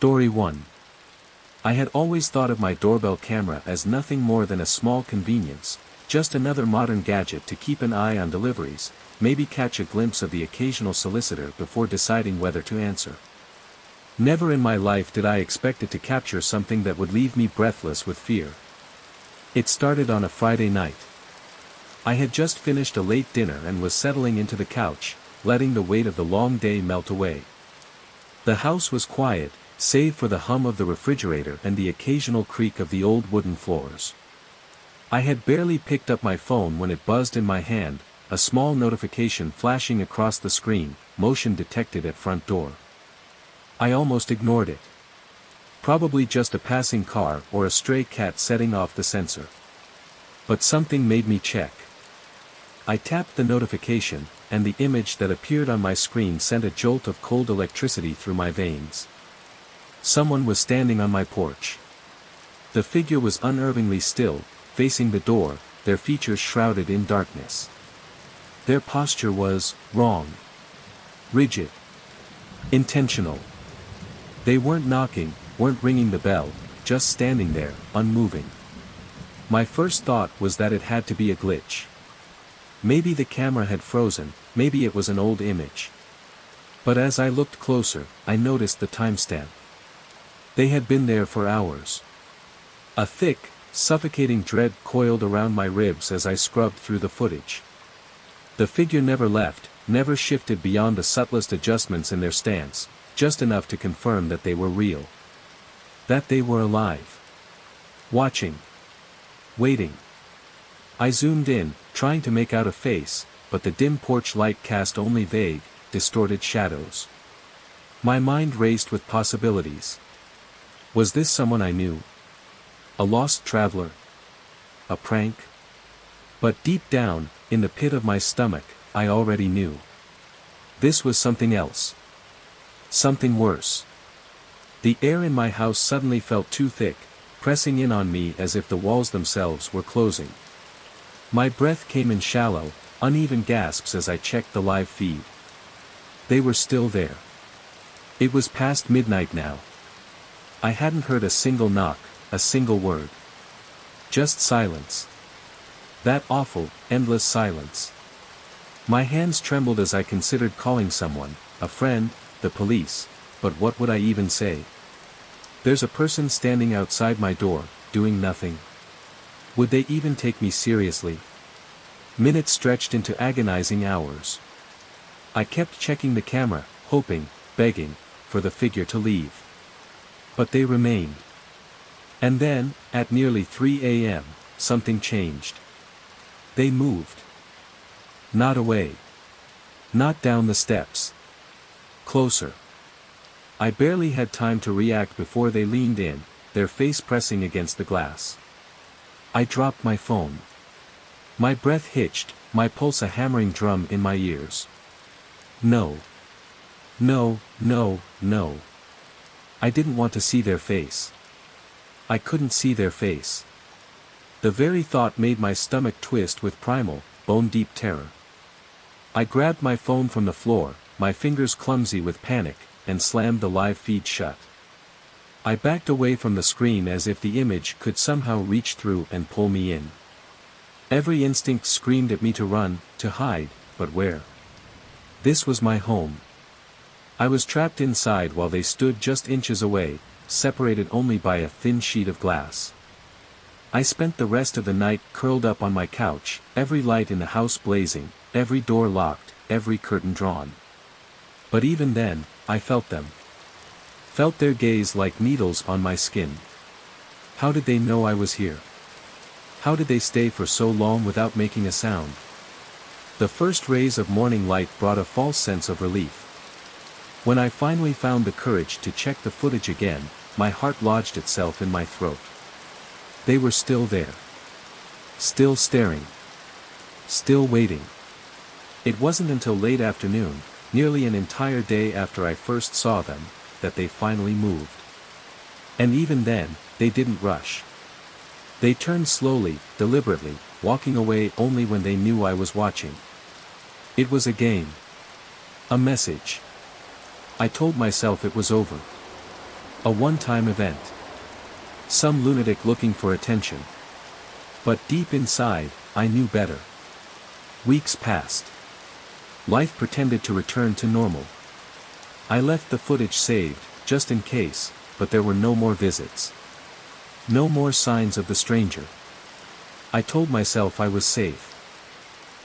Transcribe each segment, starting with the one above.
Story 1. I had always thought of my doorbell camera as nothing more than a small convenience, just another modern gadget to keep an eye on deliveries, maybe catch a glimpse of the occasional solicitor before deciding whether to answer. Never in my life did I expect it to capture something that would leave me breathless with fear. It started on a Friday night. I had just finished a late dinner and was settling into the couch, letting the weight of the long day melt away. The house was quiet, save for the hum of the refrigerator and the occasional creak of the old wooden floors. I had barely picked up my phone when it buzzed in my hand, a small notification flashing across the screen, motion detected at front door. I almost ignored it. Probably just a passing car or a stray cat setting off the sensor. But something made me check. I tapped the notification, and the image that appeared on my screen sent a jolt of cold electricity through my veins. Someone was standing on my porch. The figure was unnervingly still, facing the door, their features shrouded in darkness. Their posture was wrong. Rigid. Intentional. They weren't knocking, weren't ringing the bell, just standing there, unmoving. My first thought was that it had to be a glitch. Maybe the camera had frozen, maybe it was an old image. But as I looked closer, I noticed the timestamp. They had been there for hours. A thick, suffocating dread coiled around my ribs as I scrubbed through the footage. The figure never left, never shifted beyond the subtlest adjustments in their stance, just enough to confirm that they were real. That they were alive. Watching. Waiting. I zoomed in, trying to make out a face, but the dim porch light cast only vague, distorted shadows. My mind raced with possibilities. Was this someone I knew? A lost traveler? A prank? But deep down, in the pit of my stomach, I already knew. This was something else. Something worse. The air in my house suddenly felt too thick, pressing in on me as if the walls themselves were closing. My breath came in shallow, uneven gasps as I checked the live feed. They were still there. It was past midnight now. I hadn't heard a single knock, a single word. Just silence. That awful, endless silence. My hands trembled as I considered calling someone, a friend, the police, but what would I even say? There's a person standing outside my door, doing nothing. Would they even take me seriously? Minutes stretched into agonizing hours. I kept checking the camera, hoping, begging, for the figure to leave. But they remained. And then, at nearly 3 a.m., something changed. They moved. Not away. Not down the steps. Closer. I barely had time to react before they leaned in, their face pressing against the glass. I dropped my phone. My breath hitched, my pulse a hammering drum in my ears. No. No, no, no. I didn't want to see their face. I couldn't see their face. The very thought made my stomach twist with primal, bone-deep terror. I grabbed my phone from the floor, my fingers clumsy with panic, and slammed the live feed shut. I backed away from the screen as if the image could somehow reach through and pull me in. Every instinct screamed at me to run, to hide, but where? This was my home. I was trapped inside while they stood just inches away, separated only by a thin sheet of glass. I spent the rest of the night curled up on my couch, every light in the house blazing, every door locked, every curtain drawn. But even then, I felt them. Felt their gaze like needles on my skin. How did they know I was here? How did they stay for so long without making a sound? The first rays of morning light brought a false sense of relief. When I finally found the courage to check the footage again, my heart lodged itself in my throat. They were still there. Still staring. Still waiting. It wasn't until late afternoon, nearly an entire day after I first saw them, that they finally moved. And even then, they didn't rush. They turned slowly, deliberately, walking away only when they knew I was watching. It was a game. A message. I told myself it was over. A one-time event. Some lunatic looking for attention. But deep inside, I knew better. Weeks passed. Life pretended to return to normal. I left the footage saved, just in case, but there were no more visits. No more signs of the stranger. I told myself I was safe.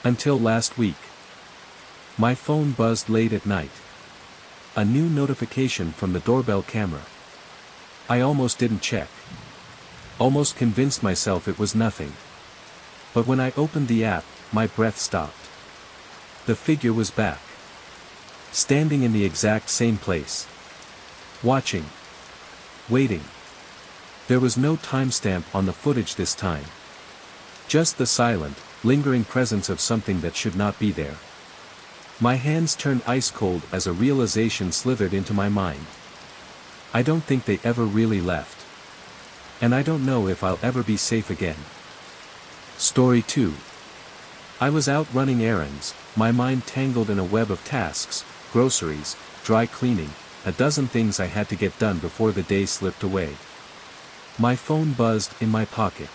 Until last week. My phone buzzed late at night. A new notification from the doorbell camera. I almost didn't check. Almost convinced myself it was nothing. But when I opened the app, my breath stopped. The figure was back. Standing in the exact same place. Watching. Waiting. There was no timestamp on the footage this time. Just the silent, lingering presence of something that should not be there. My hands turned ice cold as a realization slithered into my mind. I don't think they ever really left. And I don't know if I'll ever be safe again. Story 2. I was out running errands, my mind tangled in a web of tasks, groceries, dry cleaning, a dozen things I had to get done before the day slipped away. My phone buzzed in my pocket.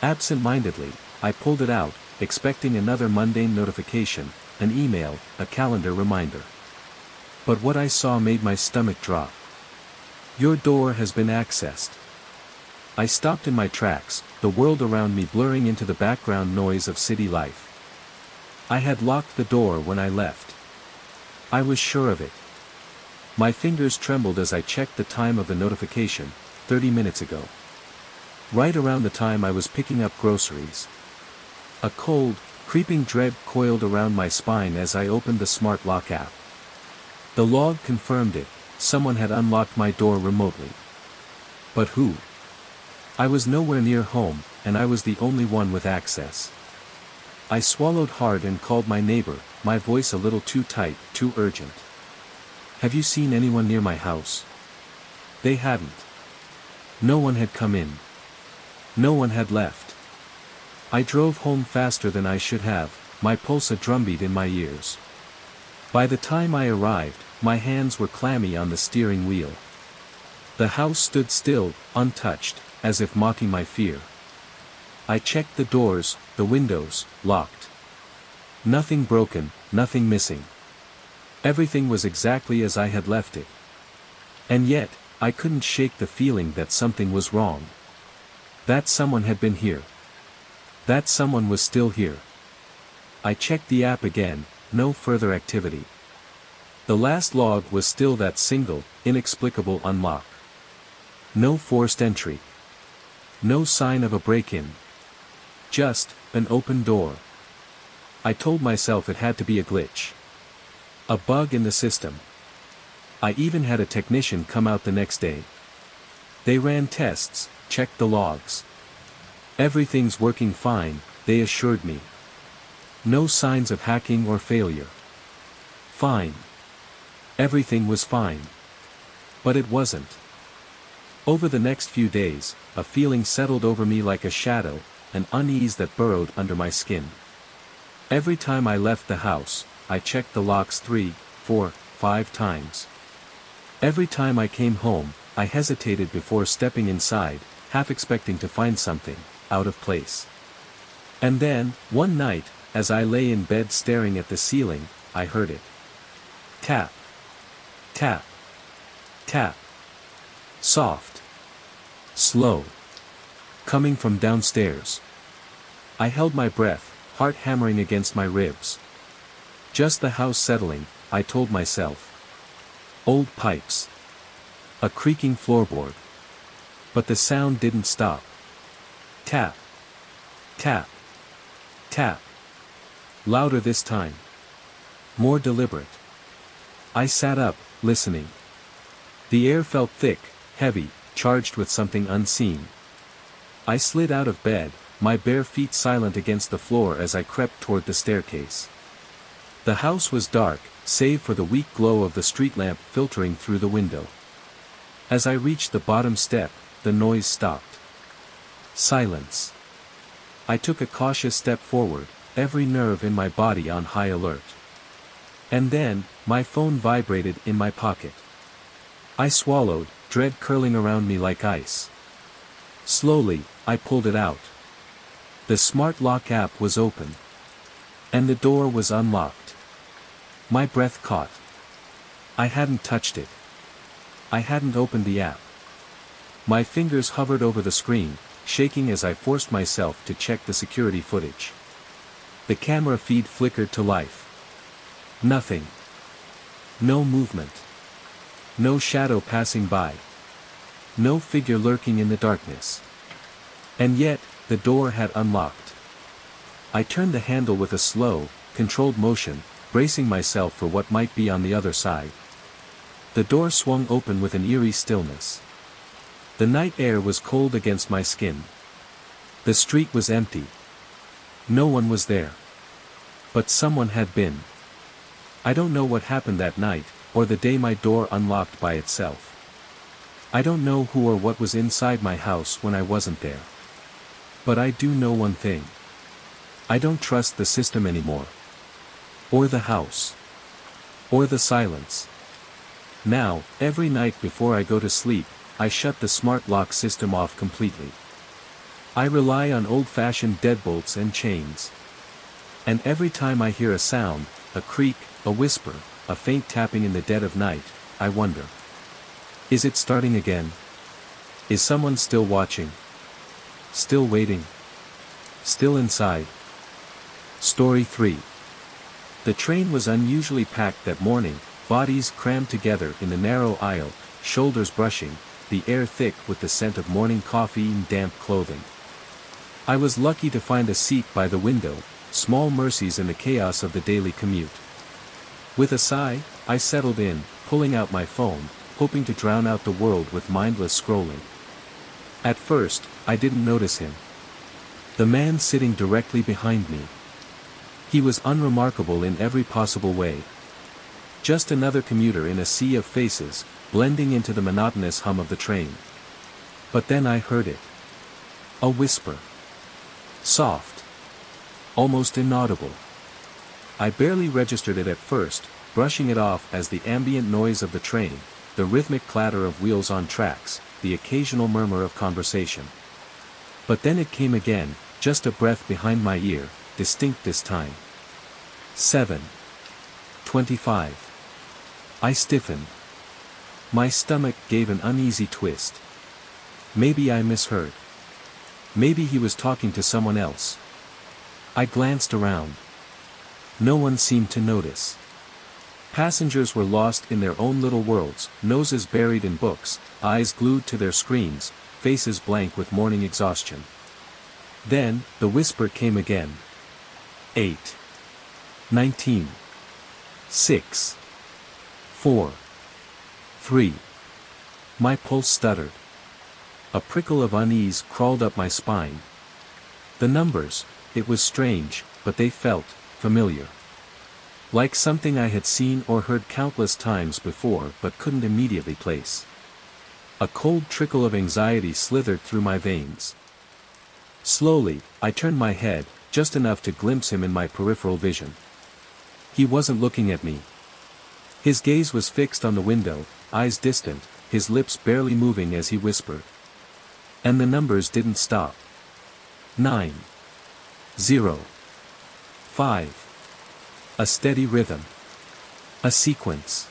Absent-mindedly, I pulled it out, expecting another mundane notification, an email, a calendar reminder. But what I saw made my stomach drop. Your door has been accessed. I stopped in my tracks, the world around me blurring into the background noise of city life. I had locked the door when I left. I was sure of it. My fingers trembled as I checked the time of the notification, 30 minutes ago. Right around the time I was picking up groceries. A cold, creeping dread coiled around my spine as I opened the smart lock app. The log confirmed it, someone had unlocked my door remotely. But who? I was nowhere near home, and I was the only one with access. I swallowed hard and called my neighbor, my voice a little too tight, too urgent. Have you seen anyone near my house? They hadn't. No one had come in. No one had left. I drove home faster than I should have, my pulse a drumbeat in my ears. By the time I arrived, my hands were clammy on the steering wheel. The house stood still, untouched, as if mocking my fear. I checked the doors, the windows, locked. Nothing broken, nothing missing. Everything was exactly as I had left it. And yet, I couldn't shake the feeling that something was wrong. That someone had been here. That someone was still here. I checked the app again, no further activity. The last log was still that single, inexplicable unlock. No forced entry. No sign of a break-in. Just, an open door. I told myself it had to be a glitch. A bug in the system. I even had a technician come out the next day. They ran tests, checked the logs. Everything's working fine, they assured me. No signs of hacking or failure. Fine. Everything was fine. But it wasn't. Over the next few days, a feeling settled over me like a shadow, an unease that burrowed under my skin. Every time I left the house, I checked the locks 3, 4, 5 times. Every time I came home, I hesitated before stepping inside, half expecting to find something out of place. And then, one night, as I lay in bed staring at the ceiling, I heard it. Tap. Tap. Tap. Soft. Slow. Coming from downstairs. I held my breath, heart hammering against my ribs. Just the house settling, I told myself. Old pipes. A creaking floorboard. But the sound didn't stop. Tap. Tap. Tap. Louder this time. More deliberate. I sat up, listening. The air felt thick, heavy, charged with something unseen. I slid out of bed, my bare feet silent against the floor as I crept toward the staircase. The house was dark, save for the weak glow of the street lamp filtering through the window. As I reached the bottom step, the noise stopped. Silence. I took a cautious step forward, every nerve in my body on high alert. And then, my phone vibrated in my pocket. I swallowed, dread curling around me like ice. Slowly, I pulled it out. The smart lock app was open. And the door was unlocked. My breath caught. I hadn't touched it. I hadn't opened the app. My fingers hovered over the screen, shaking as I forced myself to check the security footage. The camera feed flickered to life. Nothing. No movement. No shadow passing by. No figure lurking in the darkness. And yet, the door had unlocked. I turned the handle with a slow, controlled motion, bracing myself for what might be on the other side. The door swung open with an eerie stillness. The night air was cold against my skin. The street was empty. No one was there. But someone had been. I don't know what happened that night, or the day my door unlocked by itself. I don't know who or what was inside my house when I wasn't there. But I do know one thing. I don't trust the system anymore. Or the house. Or the silence. Now, every night before I go to sleep, I shut the smart lock system off completely. I rely on old-fashioned deadbolts and chains. And every time I hear a sound, a creak, a whisper, a faint tapping in the dead of night, I wonder. Is it starting again? Is someone still watching? Still waiting? Still inside? Story 3. The train was unusually packed that morning, bodies crammed together in the narrow aisle, shoulders brushing, the air thick with the scent of morning coffee and damp clothing. I was lucky to find a seat by the window, small mercies in the chaos of the daily commute. With a sigh, I settled in, pulling out my phone, hoping to drown out the world with mindless scrolling. At first, I didn't notice him. The man sitting directly behind me. He was unremarkable in every possible way. Just another commuter in a sea of faces, blending into the monotonous hum of the train. But then I heard it. A whisper. Soft. Almost inaudible. I barely registered it at first, brushing it off as the ambient noise of the train, the rhythmic clatter of wheels on tracks, the occasional murmur of conversation. But then it came again, just a breath behind my ear, distinct this time. 7:25. I stiffened. My stomach gave an uneasy twist. Maybe I misheard. Maybe he was talking to someone else. I glanced around. No one seemed to notice. Passengers were lost in their own little worlds, noses buried in books, eyes glued to their screens, faces blank with morning exhaustion. Then, the whisper came again. 8. 19. 6. 4. 3. My pulse stuttered. A prickle of unease crawled up my spine. The numbers, it was strange, but they felt familiar. Like something I had seen or heard countless times before but couldn't immediately place. A cold trickle of anxiety slithered through my veins. Slowly, I turned my head, just enough to glimpse him in my peripheral vision. He wasn't looking at me. His gaze was fixed on the window, eyes distant, his lips barely moving as he whispered. And the numbers didn't stop. 9. 0. 5. A steady rhythm. A sequence.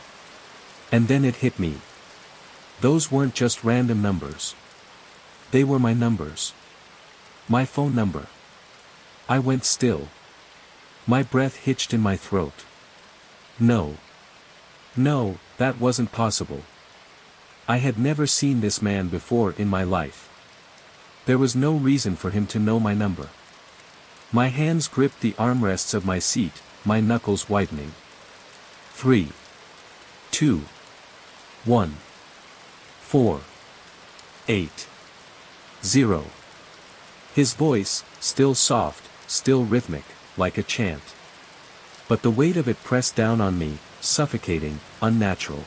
And then it hit me. Those weren't just random numbers. They were my numbers. My phone number. I went still. My breath hitched in my throat. No. No, that wasn't possible. I had never seen this man before in my life. There was no reason for him to know my number. My hands gripped the armrests of my seat, my knuckles whitening. 3. 2. 1. 4. 8. 0. His voice, still soft, still rhythmic, like a chant. But the weight of it pressed down on me, suffocating, unnatural.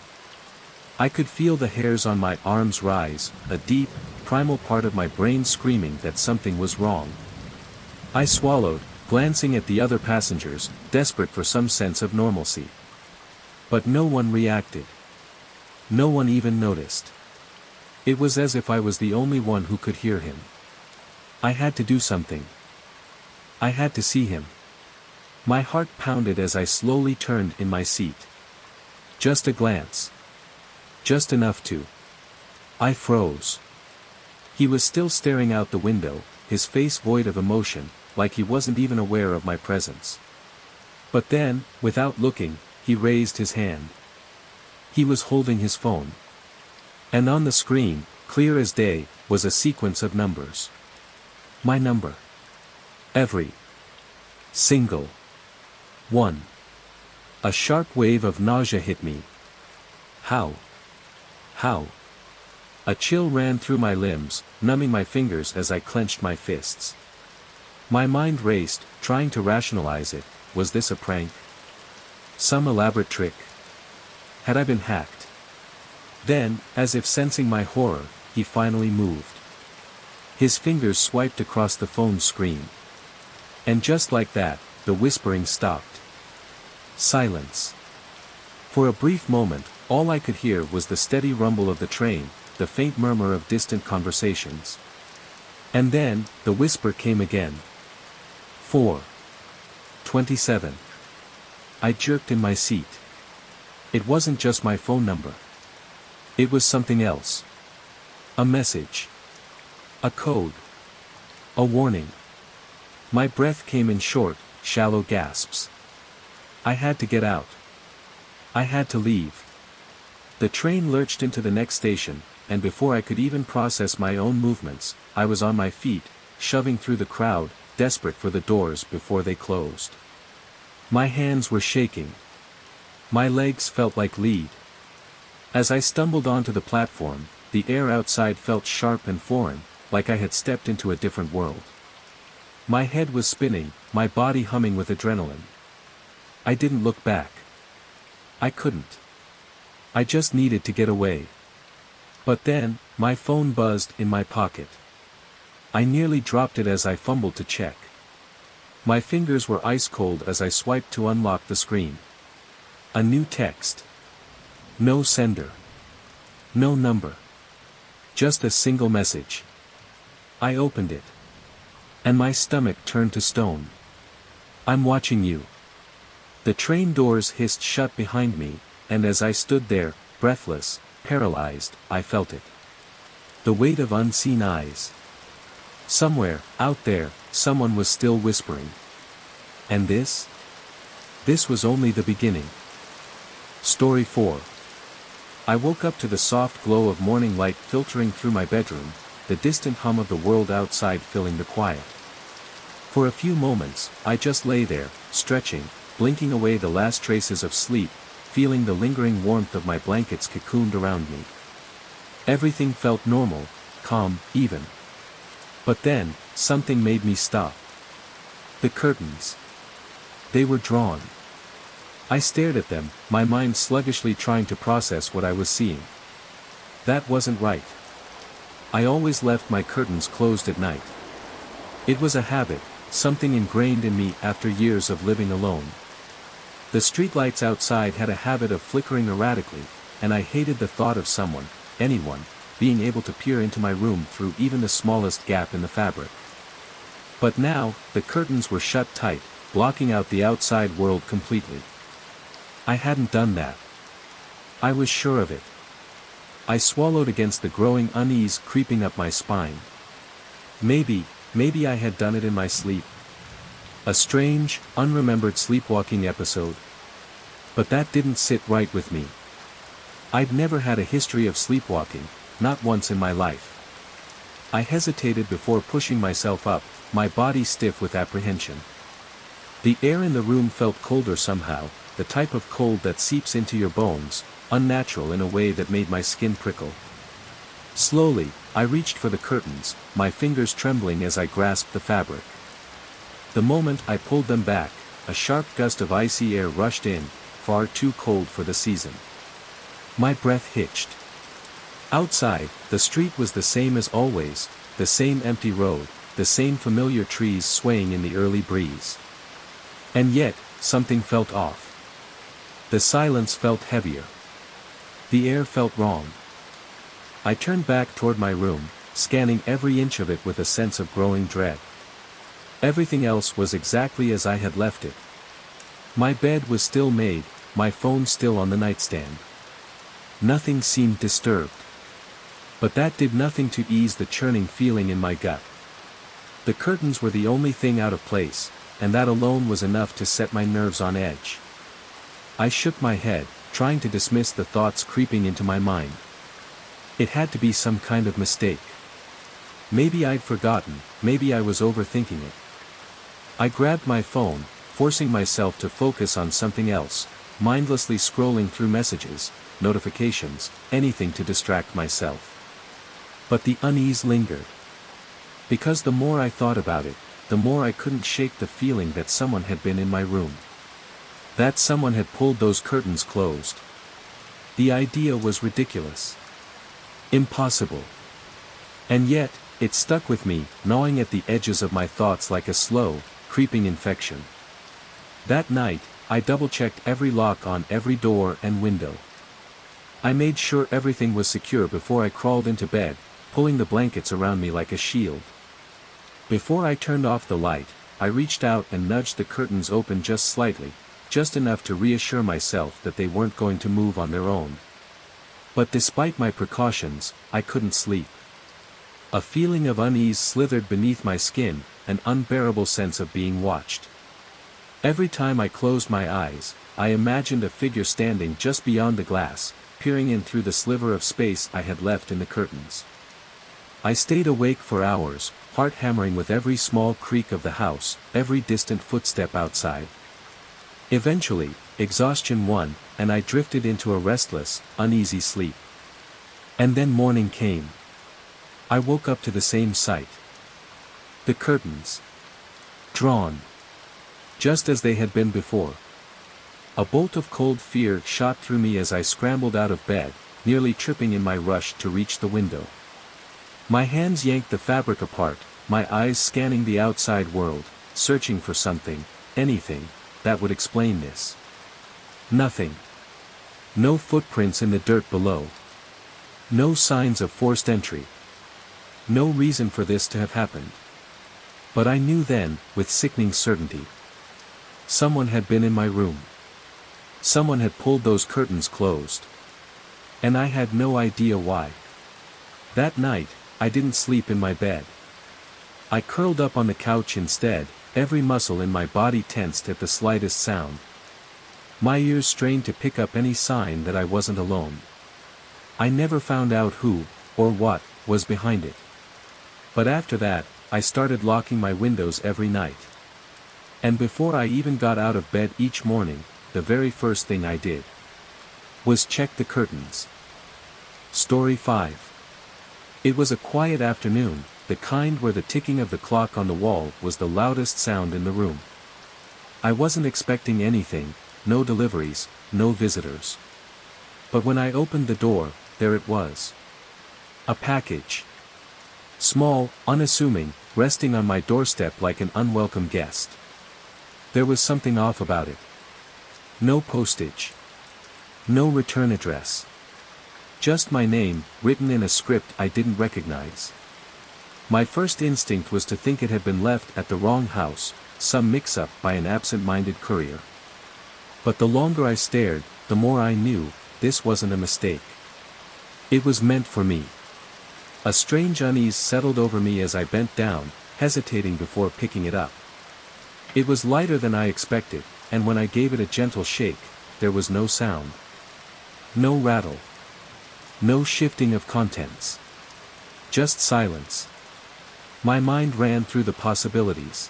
I could feel the hairs on my arms rise, a deep, primal part of my brain screaming that something was wrong. I swallowed, glancing at the other passengers, desperate for some sense of normalcy. But no one reacted. No one even noticed. It was as if I was the only one who could hear him. I had to do something. I had to see him. My heart pounded as I slowly turned in my seat. Just a glance. Just enough to. I froze. He was still staring out the window, his face void of emotion, like he wasn't even aware of my presence. But then, without looking, he raised his hand. He was holding his phone. And on the screen, clear as day, was a sequence of numbers. My number. Every single one. A sharp wave of nausea hit me. How? A chill ran through my limbs, numbing my fingers as I clenched my fists. My mind raced, trying to rationalize it. Was this a prank? Some elaborate trick? Had I been hacked? Then, as if sensing my horror, he finally moved. His fingers swiped across the phone screen. And just like that, the whispering stopped. Silence. For a brief moment, all I could hear was the steady rumble of the train, the faint murmur of distant conversations. And then, the whisper came again. 4:27. I jerked in my seat. It wasn't just my phone number. It was something else. A message. A code. A warning. My breath came in short, shallow gasps. I had to get out. I had to leave. The train lurched into the next station, and before I could even process my own movements, I was on my feet, shoving through the crowd, desperate for the doors before they closed. My hands were shaking. My legs felt like lead. As I stumbled onto the platform, the air outside felt sharp and foreign, like I had stepped into a different world. My head was spinning, my body humming with adrenaline. I didn't look back. I couldn't. I just needed to get away. But then, my phone buzzed in my pocket. I nearly dropped it as I fumbled to check. My fingers were ice cold as I swiped to unlock the screen. A new text. No sender. No number. Just a single message. I opened it. And my stomach turned to stone. I'm watching you. The train doors hissed shut behind me, and as I stood there, breathless, paralyzed, I felt it. The weight of unseen eyes. Somewhere, out there, someone was still whispering. And this? This was only the beginning. Story 4. I woke up to the soft glow of morning light filtering through my bedroom, the distant hum of the world outside filling the quiet. For a few moments, I just lay there, stretching, blinking away the last traces of sleep, feeling the lingering warmth of my blankets cocooned around me. Everything felt normal, calm, even. But then, something made me stop. The curtains. They were drawn. I stared at them, my mind sluggishly trying to process what I was seeing. That wasn't right. I always left my curtains closed at night. It was a habit, something ingrained in me after years of living alone. The streetlights outside had a habit of flickering erratically, and I hated the thought of someone, anyone, being able to peer into my room through even the smallest gap in the fabric. But now, the curtains were shut tight, blocking out the outside world completely. I hadn't done that. I was sure of it. I swallowed against the growing unease creeping up my spine. Maybe I had done it in my sleep. A strange, unremembered sleepwalking episode. But that didn't sit right with me. I'd never had a history of sleepwalking, not once in my life. I hesitated before pushing myself up, my body stiff with apprehension. The air in the room felt colder somehow, the type of cold that seeps into your bones, unnatural in a way that made my skin prickle. Slowly, I reached for the curtains, my fingers trembling as I grasped the fabric. The moment I pulled them back, a sharp gust of icy air rushed in, far too cold for the season. My breath hitched. Outside, the street was the same as always, the same empty road, the same familiar trees swaying in the early breeze. And yet, something felt off. The silence felt heavier. The air felt wrong. I turned back toward my room, scanning every inch of it with a sense of growing dread. Everything else was exactly as I had left it. My bed was still made, my phone still on the nightstand. Nothing seemed disturbed. But that did nothing to ease the churning feeling in my gut. The curtains were the only thing out of place, and that alone was enough to set my nerves on edge. I shook my head, trying to dismiss the thoughts creeping into my mind. It had to be some kind of mistake. Maybe I'd forgotten, maybe I was overthinking it. I grabbed my phone, forcing myself to focus on something else, mindlessly scrolling through messages, notifications, anything to distract myself. But the unease lingered. Because the more I thought about it, the more I couldn't shake the feeling that someone had been in my room. That someone had pulled those curtains closed. The idea was ridiculous. Impossible. And yet, it stuck with me, gnawing at the edges of my thoughts like a slow, creeping infection. That night, I double-checked every lock on every door and window. I made sure everything was secure before I crawled into bed, pulling the blankets around me like a shield. Before I turned off the light, I reached out and nudged the curtains open just slightly, just enough to reassure myself that they weren't going to move on their own. But despite my precautions, I couldn't sleep. A feeling of unease slithered beneath my skin, an unbearable sense of being watched. Every time I closed my eyes, I imagined a figure standing just beyond the glass, peering in through the sliver of space I had left in the curtains. I stayed awake for hours, heart hammering with every small creak of the house, every distant footstep outside. Eventually, exhaustion won, and I drifted into a restless, uneasy sleep. And then morning came. I woke up to the same sight. The curtains. Drawn. Just as they had been before. A bolt of cold fear shot through me as I scrambled out of bed, nearly tripping in my rush to reach the window. My hands yanked the fabric apart, my eyes scanning the outside world, searching for something, anything, that would explain this. Nothing. No footprints in the dirt below. No signs of forced entry. No reason for this to have happened. But I knew then, with sickening certainty. Someone had been in my room. Someone had pulled those curtains closed. And I had no idea why. That night, I didn't sleep in my bed. I curled up on the couch instead, every muscle in my body tensed at the slightest sound. My ears strained to pick up any sign that I wasn't alone. I never found out who, or what, was behind it. But after that, I started locking my windows every night. And before I even got out of bed each morning, the very first thing I did was check the curtains. Story 5. It was a quiet afternoon, the kind where the ticking of the clock on the wall was the loudest sound in the room. I wasn't expecting anything, no deliveries, no visitors. But when I opened the door, there it was. A package. Small, unassuming, resting on my doorstep like an unwelcome guest. There was something off about it. No postage. No return address. Just my name, written in a script I didn't recognize. My first instinct was to think it had been left at the wrong house, some mix-up by an absent-minded courier. But the longer I stared, the more I knew, this wasn't a mistake. It was meant for me. A strange unease settled over me as I bent down, hesitating before picking it up. It was lighter than I expected, and when I gave it a gentle shake, there was no sound. No rattle. No shifting of contents. Just silence. My mind ran through the possibilities.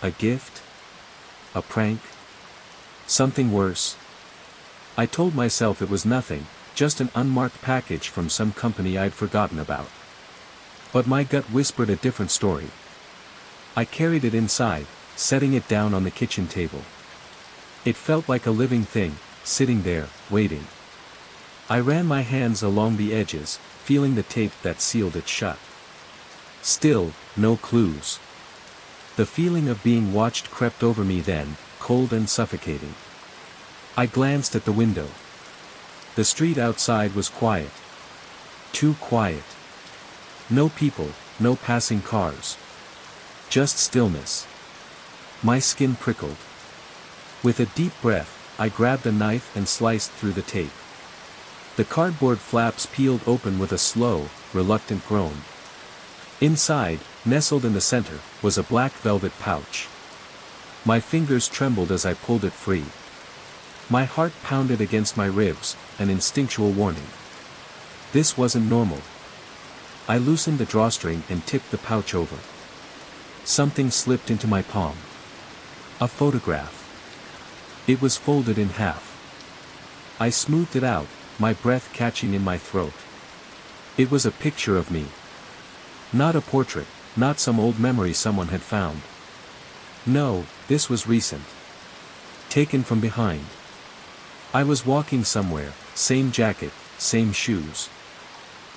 A gift? A prank? Something worse? I told myself it was nothing, just an unmarked package from some company I'd forgotten about. But my gut whispered a different story. I carried it inside, setting it down on the kitchen table. It felt like a living thing, sitting there, waiting. I ran my hands along the edges, feeling the tape that sealed it shut. Still, no clues. The feeling of being watched crept over me then, cold and suffocating. I glanced at the window. The street outside was quiet. Too quiet. No people, no passing cars. Just stillness. My skin prickled. With a deep breath, I grabbed a knife and sliced through the tape. The cardboard flaps peeled open with a slow, reluctant groan. Inside, nestled in the center, was a black velvet pouch. My fingers trembled as I pulled it free. My heart pounded against my ribs, an instinctual warning. This wasn't normal. I loosened the drawstring and tipped the pouch over. Something slipped into my palm. A photograph. It was folded in half. I smoothed it out, my breath catching in my throat. It was a picture of me. Not a portrait, not some old memory someone had found. No, this was recent. Taken from behind. I was walking somewhere, same jacket, same shoes.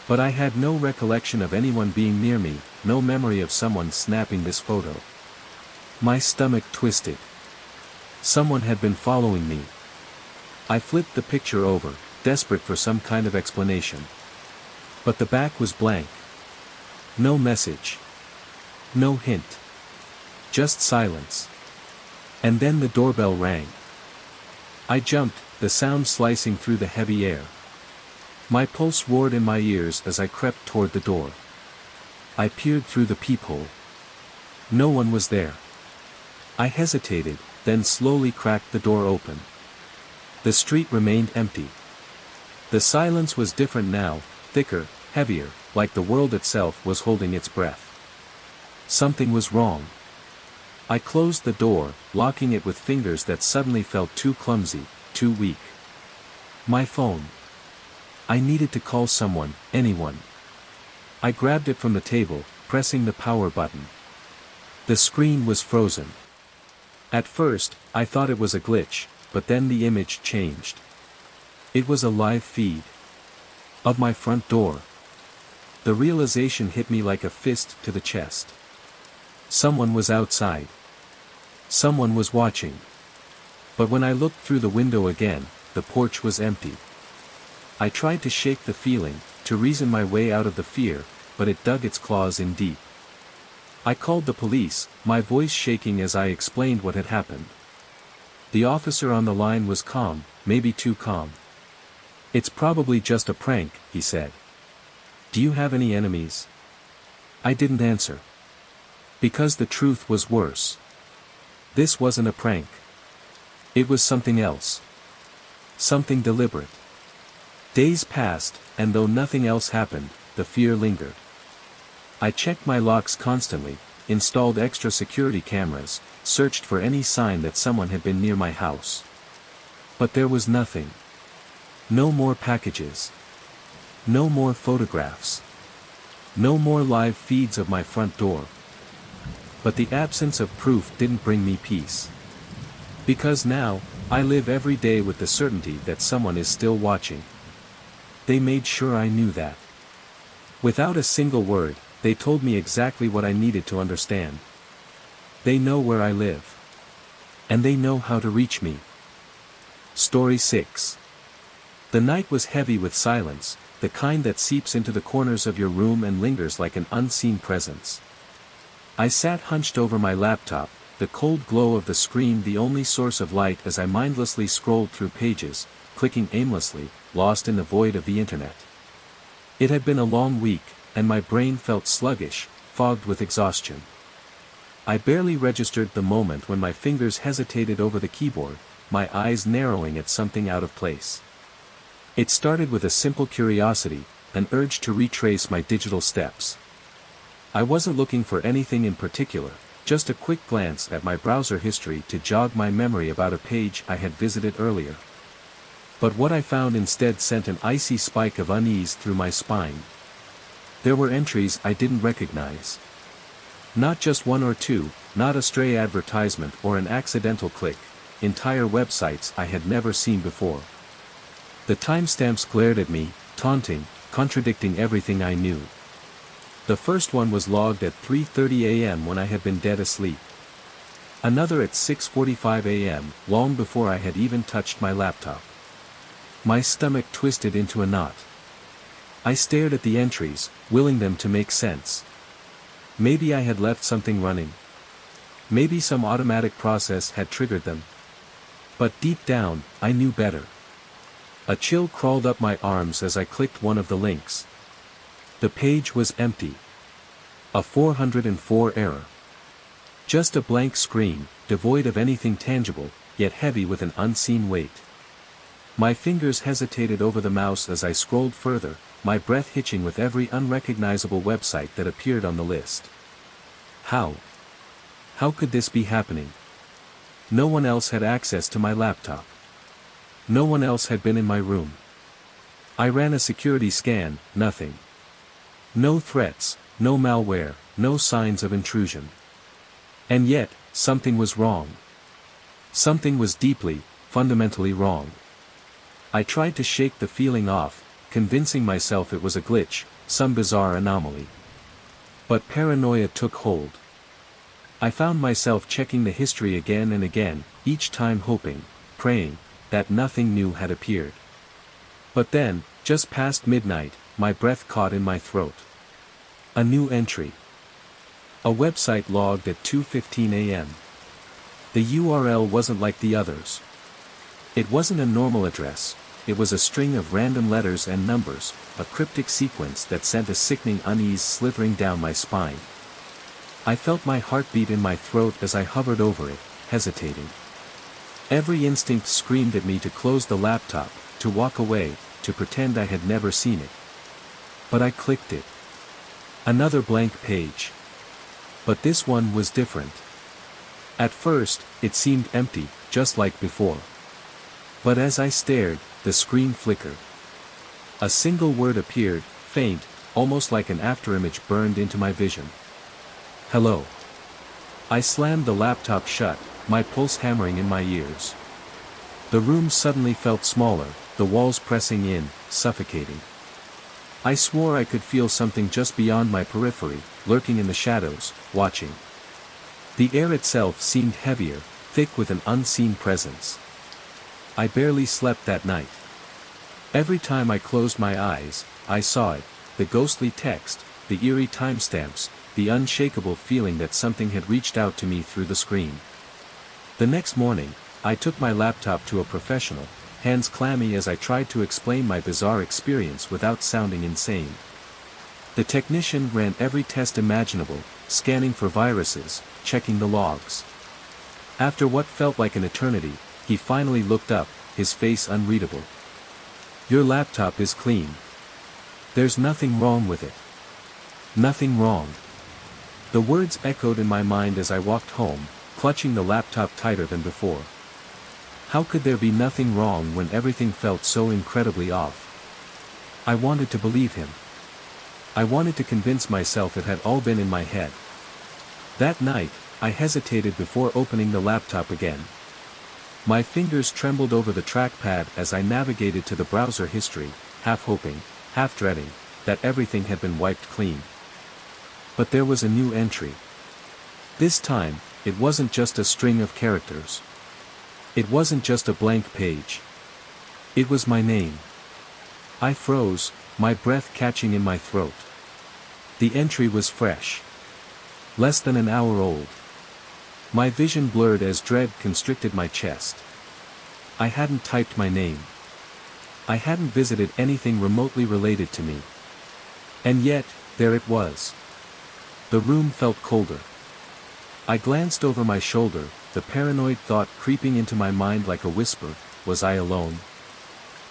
But I had no recollection of anyone being near me, no memory of someone snapping this photo. My stomach twisted. Someone had been following me. I flipped the picture over, desperate for some kind of explanation. But the back was blank. No message. No hint. Just silence. And then the doorbell rang. I jumped, the sound slicing through the heavy air. My pulse roared in my ears as I crept toward the door. I peered through the peephole. No one was there. I hesitated, then slowly cracked the door open. The street remained empty. The silence was different now, thicker, heavier, like the world itself was holding its breath. Something was wrong. I closed the door, locking it with fingers that suddenly felt too clumsy, too weak. My phone. I needed to call someone, anyone. I grabbed it from the table, pressing the power button. The screen was frozen. At first, I thought it was a glitch, but then the image changed. It was a live feed. Of my front door. The realization hit me like a fist to the chest. Someone was outside. Someone was watching. But when I looked through the window again, the porch was empty. I tried to shake the feeling, to reason my way out of the fear, but it dug its claws in deep. I called the police, my voice shaking as I explained what had happened. The officer on the line was calm, maybe too calm. "It's probably just a prank," he said. "Do you have any enemies?" I didn't answer. Because the truth was worse. This wasn't a prank. It was something else. Something deliberate. Days passed, and though nothing else happened, the fear lingered. I checked my locks constantly, installed extra security cameras, searched for any sign that someone had been near my house. But there was nothing. No more packages. No more photographs. No more live feeds of my front door. But the absence of proof didn't bring me peace. Because now, I live every day with the certainty that someone is still watching. They made sure I knew that. Without a single word, they told me exactly what I needed to understand. They know where I live. And they know how to reach me. Story 6. The night was heavy with silence, the kind that seeps into the corners of your room and lingers like an unseen presence. I sat hunched over my laptop, the cold glow of the screen the only source of light as I mindlessly scrolled through pages, clicking aimlessly, lost in the void of the internet. It had been a long week, and my brain felt sluggish, fogged with exhaustion. I barely registered the moment when my fingers hesitated over the keyboard, my eyes narrowing at something out of place. It started with a simple curiosity, an urge to retrace my digital steps. I wasn't looking for anything in particular, just a quick glance at my browser history to jog my memory about a page I had visited earlier. But what I found instead sent an icy spike of unease through my spine. There were entries I didn't recognize. Not just one or two, not a stray advertisement or an accidental click, entire websites I had never seen before. The timestamps glared at me, taunting, contradicting everything I knew. The first one was logged at 3:30 a.m. when I had been dead asleep. Another at 6:45 a.m., long before I had even touched my laptop. My stomach twisted into a knot. I stared at the entries, willing them to make sense. Maybe I had left something running. Maybe some automatic process had triggered them. But deep down, I knew better. A chill crawled up my arms as I clicked one of the links. The page was empty. A 404 error. Just a blank screen, devoid of anything tangible, yet heavy with an unseen weight. My fingers hesitated over the mouse as I scrolled further, my breath hitching with every unrecognizable website that appeared on the list. How? How could this be happening? No one else had access to my laptop. No one else had been in my room. I ran a security scan, nothing. No threats, no malware, no signs of intrusion. And yet, something was wrong. Something was deeply, fundamentally wrong. I tried to shake the feeling off, convincing myself it was a glitch, some bizarre anomaly. But paranoia took hold. I found myself checking the history again and again, each time hoping, praying, that nothing new had appeared. But then, just past midnight, my breath caught in my throat. A new entry. A website logged at 2:15 a.m. The URL wasn't like the others. It wasn't a normal address, it was a string of random letters and numbers, a cryptic sequence that sent a sickening unease slithering down my spine. I felt my heartbeat in my throat as I hovered over it, hesitating. Every instinct screamed at me to close the laptop, to walk away, to pretend I had never seen it. But I clicked it. Another blank page. But this one was different. At first, it seemed empty, just like before. But as I stared, the screen flickered. A single word appeared, faint, almost like an afterimage burned into my vision. Hello. I slammed the laptop shut, my pulse hammering in my ears. The room suddenly felt smaller, the walls pressing in, suffocating. I swore I could feel something just beyond my periphery, lurking in the shadows, watching. The air itself seemed heavier, thick with an unseen presence. I barely slept that night. Every time I closed my eyes, I saw it, the ghostly text, the eerie timestamps, the unshakable feeling that something had reached out to me through the screen. The next morning, I took my laptop to a professional, hands clammy as I tried to explain my bizarre experience without sounding insane. The technician ran every test imaginable, scanning for viruses, checking the logs. After what felt like an eternity, he finally looked up, his face unreadable. Your laptop is clean. There's nothing wrong with it. Nothing wrong. The words echoed in my mind as I walked home, clutching the laptop tighter than before. How could there be nothing wrong when everything felt so incredibly off? I wanted to believe him. I wanted to convince myself it had all been in my head. That night, I hesitated before opening the laptop again. My fingers trembled over the trackpad as I navigated to the browser history, half hoping, half dreading, that everything had been wiped clean. But there was a new entry. This time, it wasn't just a string of characters. It wasn't just a blank page. It was my name. I froze, my breath catching in my throat. The entry was fresh. Less than an hour old. My vision blurred as dread constricted my chest. I hadn't typed my name. I hadn't visited anything remotely related to me. And yet, there it was. The room felt colder. I glanced over my shoulder, the paranoid thought creeping into my mind like a whisper, was I alone?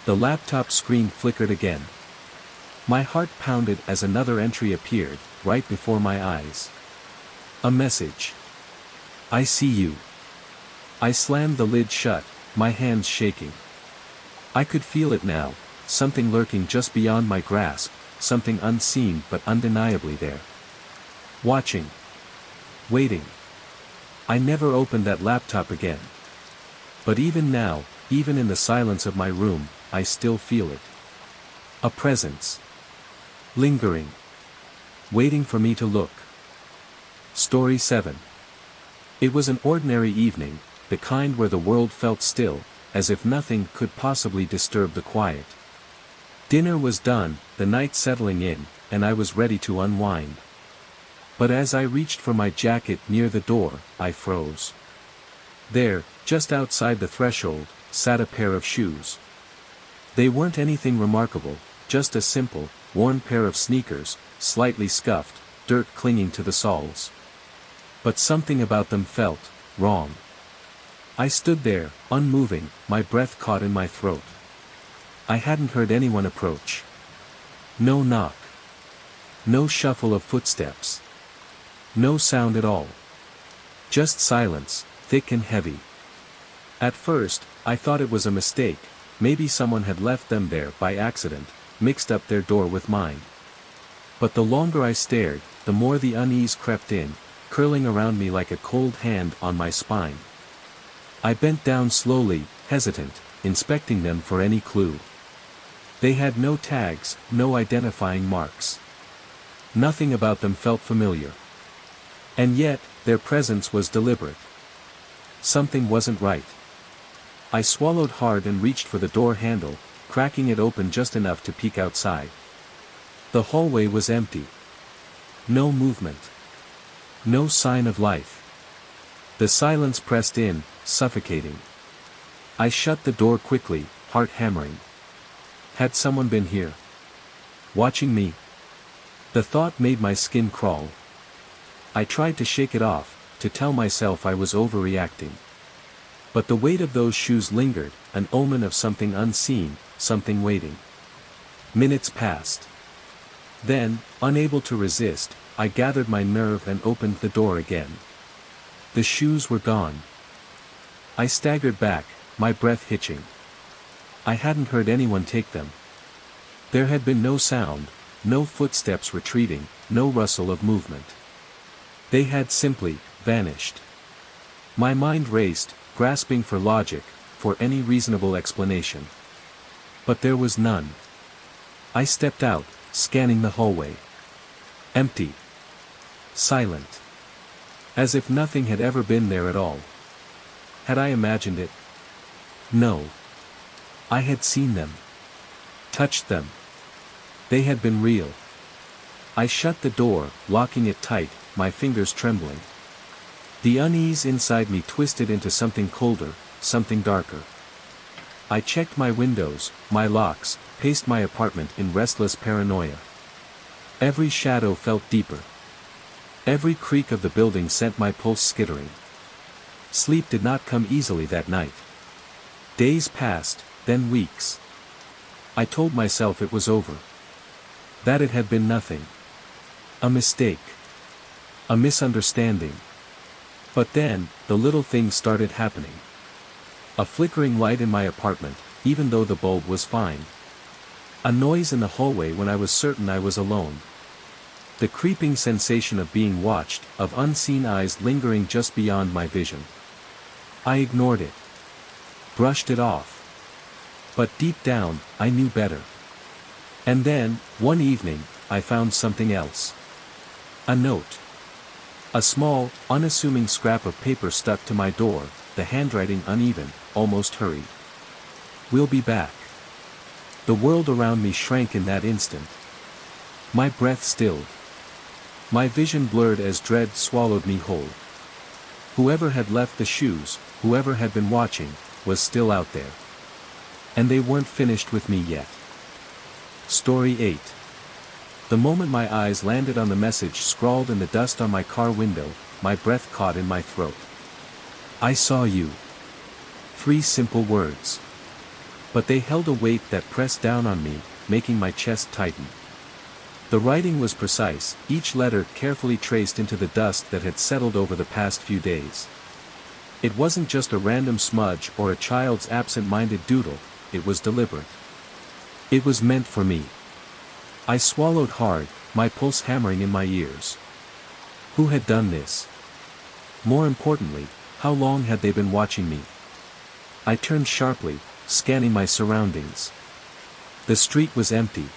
The laptop screen flickered again. My heart pounded as another entry appeared, right before my eyes. A message. I see you. I slammed the lid shut, my hands shaking. I could feel it now, something lurking just beyond my grasp, something unseen but undeniably there. Watching. Waiting. I never opened that laptop again. But even now, even in the silence of my room, I still feel it. A presence. Lingering. Waiting for me to look. Story 7. It was an ordinary evening, the kind where the world felt still, as if nothing could possibly disturb the quiet. Dinner was done, the night settling in, and I was ready to unwind. But as I reached for my jacket near the door, I froze. There, just outside the threshold, sat a pair of shoes. They weren't anything remarkable, just a simple, worn pair of sneakers, slightly scuffed, dirt clinging to the soles. But something about them felt wrong. I stood there, unmoving, my breath caught in my throat. I hadn't heard anyone approach. No knock. No shuffle of footsteps. No sound at all. Just silence, thick and heavy. At first, I thought it was a mistake, maybe someone had left them there by accident, mixed up their door with mine. But the longer I stared, the more the unease crept in, curling around me like a cold hand on my spine. I bent down slowly, hesitant, inspecting them for any clue. They had no tags, no identifying marks. Nothing about them felt familiar. And yet, their presence was deliberate. Something wasn't right. I swallowed hard and reached for the door handle, cracking it open just enough to peek outside. The hallway was empty. No movement. No sign of life. The silence pressed in, suffocating. I shut the door quickly, heart hammering. Had someone been here? Watching me? The thought made my skin crawl. I tried to shake it off, to tell myself I was overreacting. But the weight of those shoes lingered, an omen of something unseen, something waiting. Minutes passed. Then, unable to resist, I gathered my nerve and opened the door again. The shoes were gone. I staggered back, my breath hitching. I hadn't heard anyone take them. There had been no sound, no footsteps retreating, no rustle of movement. They had simply vanished. My mind raced, grasping for logic, for any reasonable explanation. But there was none. I stepped out, scanning the hallway. Empty. Silent. As if nothing had ever been there at all. Had I imagined it? No. I had seen them. Touched them. They had been real. I shut the door, locking it tight, my fingers trembling. The unease inside me twisted into something colder, something darker. I checked my windows, my locks, paced my apartment in restless paranoia. Every shadow felt deeper. Every creak of the building sent my pulse skittering. Sleep did not come easily that night. Days passed, then weeks. I told myself it was over. That it had been nothing. A mistake. A misunderstanding. But then, the little things started happening. A flickering light in my apartment, even though the bulb was fine. A noise in the hallway when I was certain I was alone. The creeping sensation of being watched, of unseen eyes lingering just beyond my vision. I ignored it. Brushed it off. But deep down, I knew better. And then, one evening, I found something else. A note. A small, unassuming scrap of paper stuck to my door, the handwriting uneven, almost hurried. "We'll be back." The world around me shrank in that instant. My breath stilled. My vision blurred as dread swallowed me whole. Whoever had left the shoes, whoever had been watching, was still out there. And they weren't finished with me yet. Story 8. The moment my eyes landed on the message scrawled in the dust on my car window, my breath caught in my throat. "I saw you." 3 simple words. But they held a weight that pressed down on me, making my chest tighten. The writing was precise, each letter carefully traced into the dust that had settled over the past few days. It wasn't just a random smudge or a child's absent-minded doodle, it was deliberate. It was meant for me. I swallowed hard, my pulse hammering in my ears. Who had done this? More importantly, how long had they been watching me? I turned sharply, scanning my surroundings. The street was empty.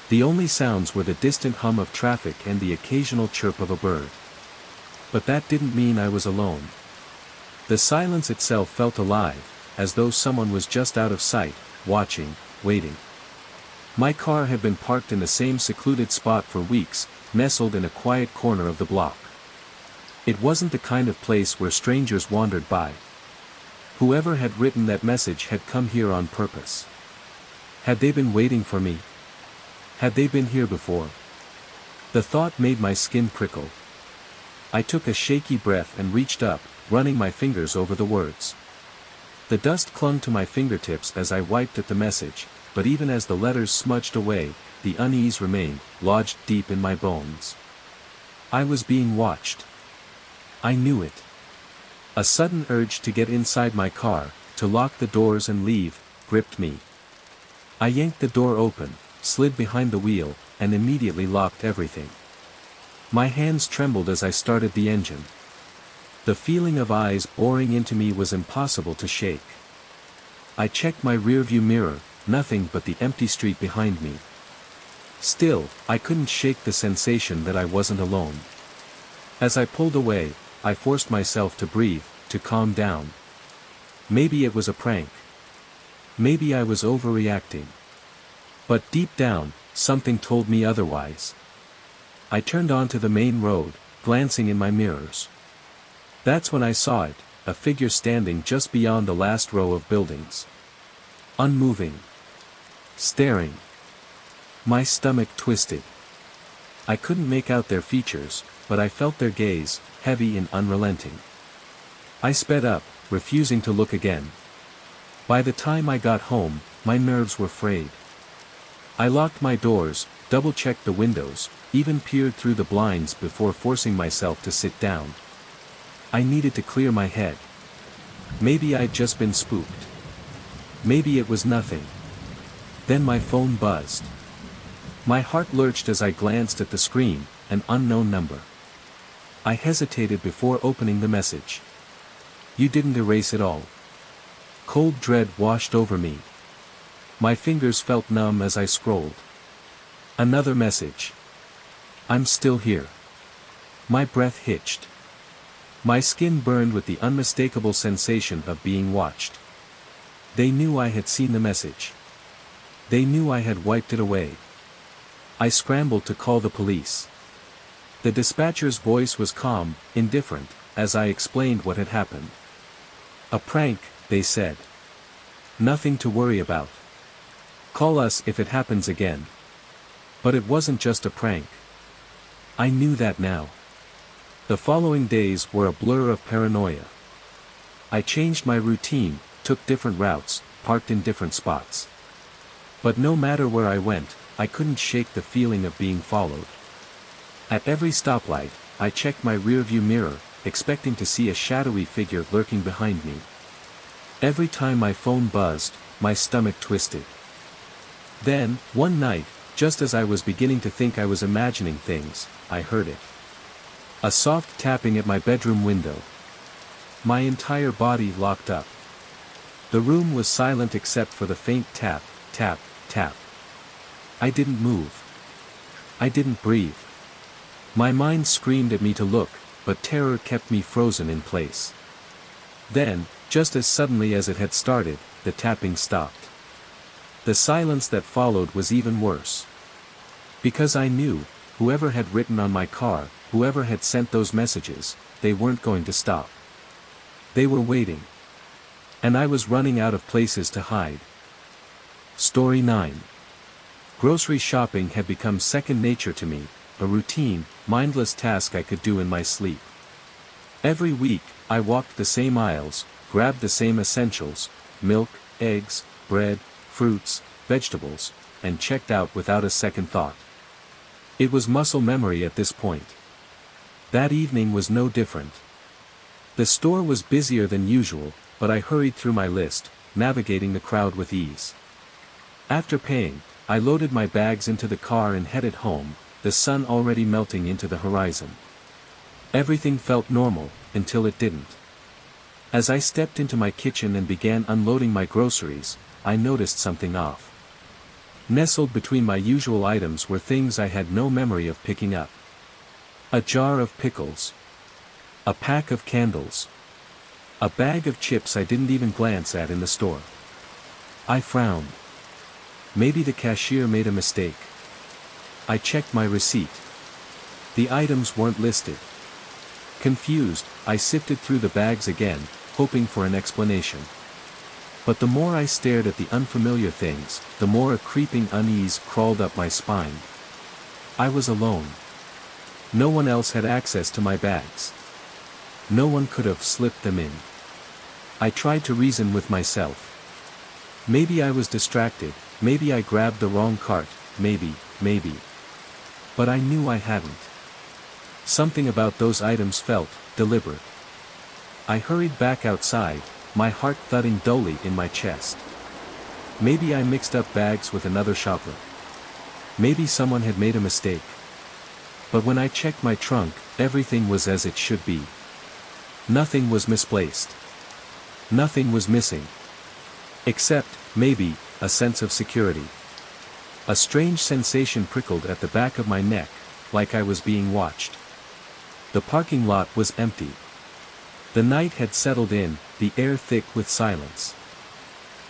The only sounds were the distant hum of traffic and the occasional chirp of a bird. But that didn't mean I was alone. The silence itself felt alive, as though someone was just out of sight, watching, waiting. My car had been parked in the same secluded spot for weeks, nestled in a quiet corner of the block. It wasn't the kind of place where strangers wandered by. Whoever had written that message had come here on purpose. Had they been waiting for me? Had they been here before? The thought made my skin prickle. I took a shaky breath and reached up, running my fingers over the words. The dust clung to my fingertips as I wiped at the message, but even as the letters smudged away, the unease remained, lodged deep in my bones. I was being watched. I knew it. A sudden urge to get inside my car, to lock the doors and leave, gripped me. I yanked the door open, slid behind the wheel, and immediately locked everything. My hands trembled as I started the engine. The feeling of eyes boring into me was impossible to shake. I checked my rearview mirror, nothing but the empty street behind me. Still, I couldn't shake the sensation that I wasn't alone. As I pulled away, I forced myself to breathe, to calm down. Maybe it was a prank. Maybe I was overreacting. But deep down, something told me otherwise. I turned onto the main road, glancing in my mirrors. That's when I saw it, a figure standing just beyond the last row of buildings. Unmoving. Staring. My stomach twisted. I couldn't make out their features, but I felt their gaze, heavy and unrelenting. I sped up, refusing to look again. By the time I got home, my nerves were frayed. I locked my doors, double-checked the windows, even peered through the blinds before forcing myself to sit down. I needed to clear my head. Maybe I'd just been spooked. Maybe it was nothing. Then my phone buzzed. My heart lurched as I glanced at the screen, an unknown number. I hesitated before opening the message. You didn't erase it all. Cold dread washed over me. My fingers felt numb as I scrolled. Another message. I'm still here. My breath hitched. My skin burned with the unmistakable sensation of being watched. They knew I had seen the message. They knew I had wiped it away. I scrambled to call the police. The dispatcher's voice was calm, indifferent, as I explained what had happened. A prank, they said. Nothing to worry about. Call us if it happens again. But it wasn't just a prank. I knew that now. The following days were a blur of paranoia. I changed my routine, took different routes, parked in different spots. But no matter where I went, I couldn't shake the feeling of being followed. At every stoplight, I checked my rearview mirror, expecting to see a shadowy figure lurking behind me. Every time my phone buzzed, my stomach twisted. Then, one night, just as I was beginning to think I was imagining things, I heard it. A soft tapping at my bedroom window. My entire body locked up. The room was silent except for the faint tap, tap, tap. I didn't move. I didn't breathe. My mind screamed at me to look, but terror kept me frozen in place. Then, just as suddenly as it had started, the tapping stopped. The silence that followed was even worse. Because I knew, whoever had written on my car, whoever had sent those messages, they weren't going to stop. They were waiting. And I was running out of places to hide. Story 9. Grocery shopping had become second nature to me, a routine, mindless task I could do in my sleep. Every week, I walked the same aisles, grabbed the same essentials, milk, eggs, bread, fruits, vegetables, and checked out without a second thought. It was muscle memory at this point. That evening was no different. The store was busier than usual, but I hurried through my list, navigating the crowd with ease. After paying, I loaded my bags into the car and headed home, the sun already melting into the horizon. Everything felt normal, until it didn't. As I stepped into my kitchen and began unloading my groceries, I noticed something off. Nestled between my usual items were things I had no memory of picking up. A jar of pickles. A pack of candles. A bag of chips I didn't even glance at in the store. I frowned. Maybe the cashier made a mistake. I checked my receipt. The items weren't listed. Confused, I sifted through the bags again, hoping for an explanation. But the more I stared at the unfamiliar things, the more a creeping unease crawled up my spine. I was alone. No one else had access to my bags. No one could have slipped them in. I tried to reason with myself. Maybe I was distracted, maybe I grabbed the wrong cart, maybe. But I knew I hadn't. Something about those items felt deliberate. I hurried back outside, my heart thudding dully in my chest. Maybe I mixed up bags with another shopper. Maybe someone had made a mistake. But when I checked my trunk, everything was as it should be. Nothing was misplaced. Nothing was missing. Except, maybe, a sense of security. A strange sensation prickled at the back of my neck, like I was being watched. The parking lot was empty. The night had settled in, the air thick with silence.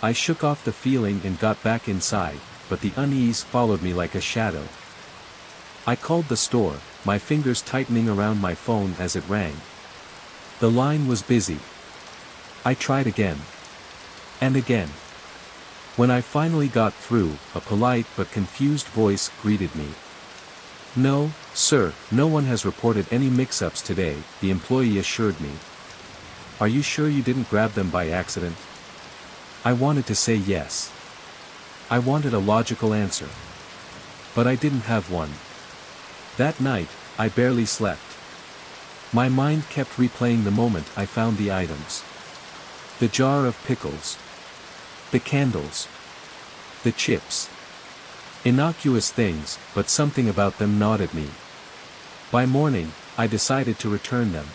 I shook off the feeling and got back inside, but the unease followed me like a shadow. I called the store, my fingers tightening around my phone as it rang. The line was busy. I tried again. And again. When I finally got through, a polite but confused voice greeted me. "No, sir, no one has reported any mix-ups today," the employee assured me. "Are you sure you didn't grab them by accident?" I wanted to say yes. I wanted a logical answer. But I didn't have one. That night, I barely slept. My mind kept replaying the moment I found the items. The jar of pickles. The candles. The chips. Innocuous things, but something about them gnawed at me. By morning, I decided to return them.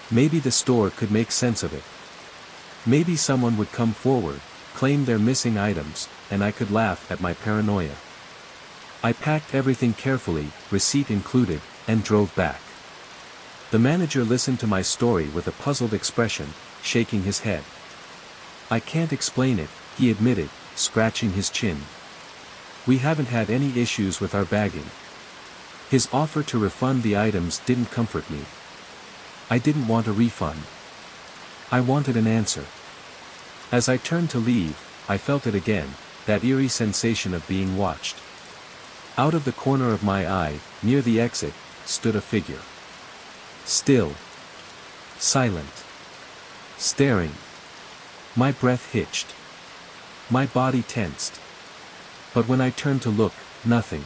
Maybe the store could make sense of it. Maybe someone would come forward, claim their missing items, and I could laugh at my paranoia. I packed everything carefully, receipt included, and drove back. The manager listened to my story with a puzzled expression, shaking his head. "I can't explain it," he admitted, scratching his chin. "We haven't had any issues with our bagging." His offer to refund the items didn't comfort me. I didn't want a refund. I wanted an answer. As I turned to leave, I felt it again, that eerie sensation of being watched. Out of the corner of my eye, near the exit, stood a figure. Still. Silent. Staring. My breath hitched. My body tensed. But when I turned to look, nothing.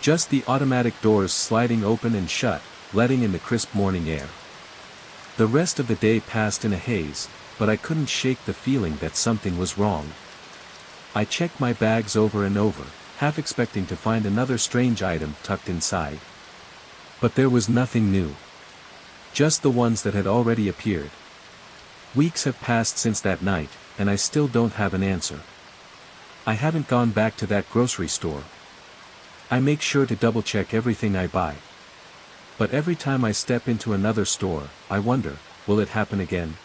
Just the automatic doors sliding open and shut, letting in the crisp morning air. The rest of the day passed in a haze, but I couldn't shake the feeling that something was wrong. I checked my bags over and over, half expecting to find another strange item tucked inside. But there was nothing new. Just the ones that had already appeared. Weeks have passed since that night, and I still don't have an answer. I haven't gone back to that grocery store. I make sure to double-check everything I buy. But every time I step into another store, I wonder, will it happen again?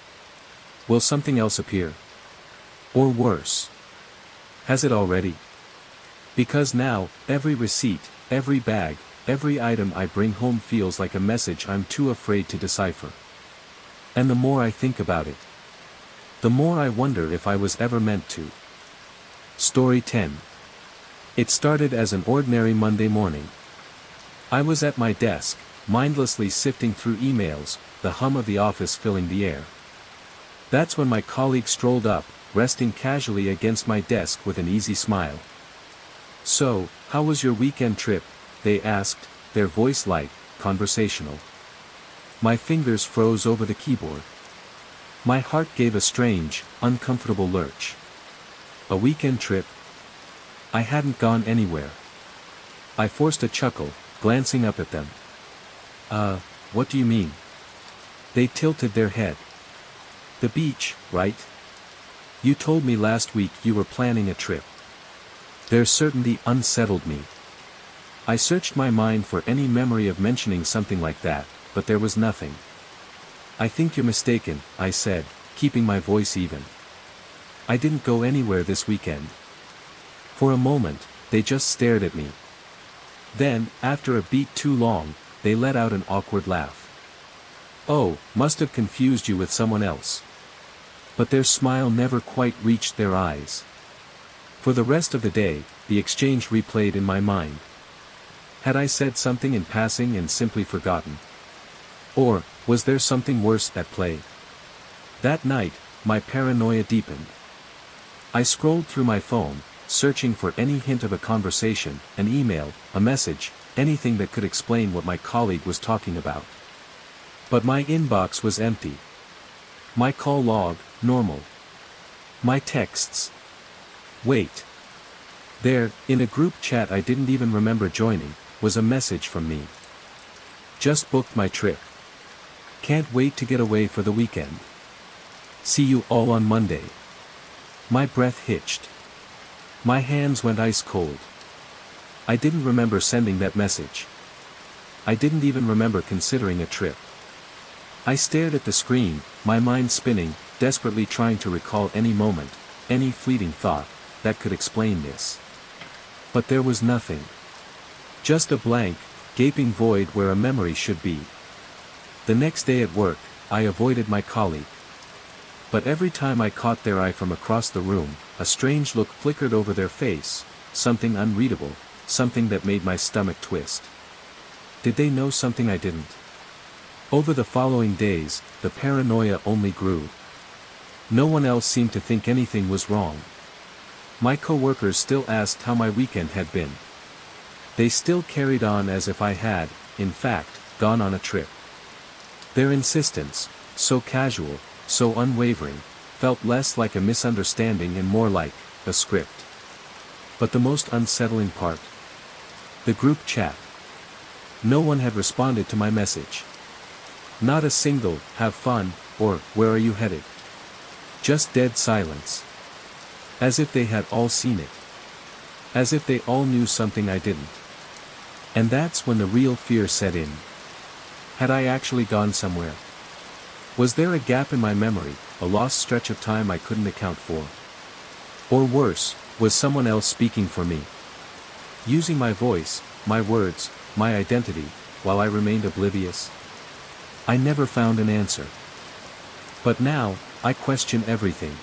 Will something else appear? Or worse? Has it already? Because now, every receipt, every bag, every item I bring home feels like a message I'm too afraid to decipher. And the more I think about it, the more I wonder if I was ever meant to. Story 10. It started as an ordinary Monday morning. I was at my desk, mindlessly sifting through emails, the hum of the office filling the air. That's when my colleague strolled up, resting casually against my desk with an easy smile. "So, how was your weekend trip?" they asked, their voice light, conversational. My fingers froze over the keyboard. My heart gave a strange, uncomfortable lurch. A weekend trip? I hadn't gone anywhere. I forced a chuckle, glancing up at them. What do you mean?" They tilted their head. "The beach, right? You told me last week you were planning a trip." Their certainty unsettled me. I searched my mind for any memory of mentioning something like that, but there was nothing. I think you're mistaken, I said, keeping my voice even. I didn't go anywhere this weekend. For a moment, they just stared at me. Then, after a beat too long, they let out an awkward laugh. Oh, must have confused you with someone else. But their smile never quite reached their eyes. For the rest of the day, the exchange replayed in my mind. Had I said something in passing and simply forgotten? Or, was there something worse at play? That night, my paranoia deepened. I scrolled through my phone, searching for any hint of a conversation, an email, a message, anything that could explain what my colleague was talking about. But my inbox was empty. My call log, normal. My texts. Wait. There, in a group chat I didn't even remember joining, was a message from me. Just booked my trip. Can't wait to get away for the weekend. See you all on Monday. My breath hitched. My hands went ice cold. I didn't remember sending that message. I didn't even remember considering a trip. I stared at the screen, my mind spinning, desperately trying to recall any moment, any fleeting thought, that could explain this. But there was nothing. Just a blank, gaping void where a memory should be. The next day at work, I avoided my colleague. But every time I caught their eye from across the room, a strange look flickered over their face, something unreadable, something that made my stomach twist. Did they know something I didn't? Over the following days, the paranoia only grew. No one else seemed to think anything was wrong. My coworkers still asked how my weekend had been. They still carried on as if I had, in fact, gone on a trip. Their insistence, so casual, so unwavering, felt less like a misunderstanding and more like a script. But the most unsettling part? The group chat. No one had responded to my message. Not a single, have fun, or, where are you headed? Just dead silence. As if they had all seen it. As if they all knew something I didn't. And that's when the real fear set in. Had I actually gone somewhere? Was there a gap in my memory, a lost stretch of time I couldn't account for? Or worse, was someone else speaking for me? Using my voice, my words, my identity, while I remained oblivious? I never found an answer. But now, I question everything.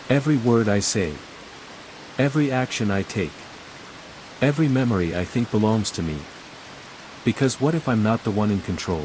Every word I say. Every action I take. Every memory I think belongs to me. Because what if I'm not the one in control?